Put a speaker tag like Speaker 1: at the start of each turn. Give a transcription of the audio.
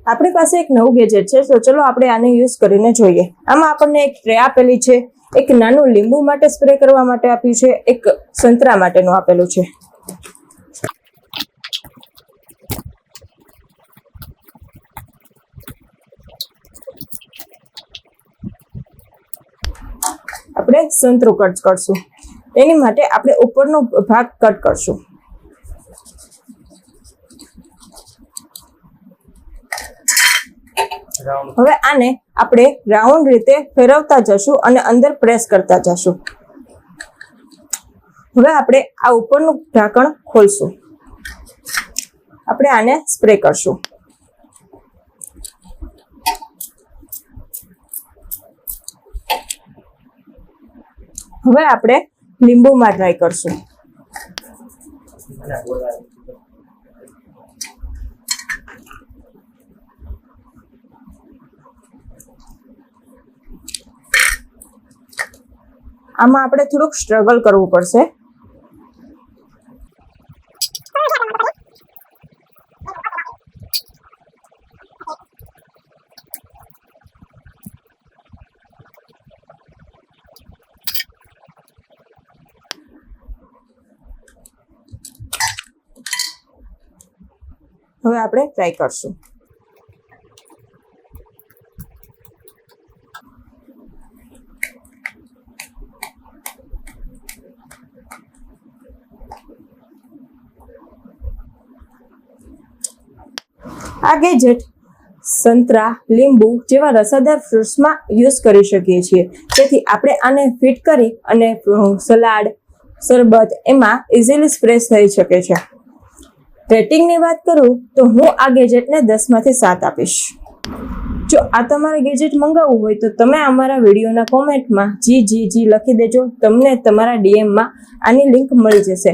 Speaker 1: આપણી પાસે એક નવું ગેજેટ છે, તો ચલો આપણે આને યુઝ કરીને જોઈએ। આમાં આપણને એક ટ્રે આપેલી છે, એક નાનું લીંબુ માટે સ્પ્રે કરવા માટે આપ્યું છે, એક સંતરા માટેનું આપેલું છે। આપણે સંતરું કટ કરશું, એની માટે આપણે ઉપરનો ભાગ કટ કરશું। હવે આને આપણે રાઉન્ડ રીતે ફેરવતા જશું અને અંદર પ્રેસ કરતા જશું। હવે આપણે આ ઉપરનું ઢાંકણ ખોલશું, આપણે આને સ્પ્રે કરશું। હવે આપણે લીંબુમાં ટ્રાય કરશું। આમાં આપણે થોડુંક સ્ટ્રગલ કરવું પડશે। હવે આપણે ટ્રાય કરશું। આ ગેજેટ સંતરા, લીંબુ જેવા રસાદાર ફ્રૂટ્સમાં યુઝ કરી શકીએ છીએ, તેથી આપણે આને ફિટ કરી અને સલાડ, શરબત એમાં ઇઝીલી સ્પ્રે થઈ શકે છે। રેટિંગની વાત કરું તો હું આ ગેજેટને 10 માંથી 7 આપીશ। જો આ તમારે ગેજેટ મંગાવવું હોય તો તમે અમારા વિડીયોના કોમેન્ટમાં જી લખી દેજો, તમને તમારા ડીએમમાં આની લિંક મળી જશે।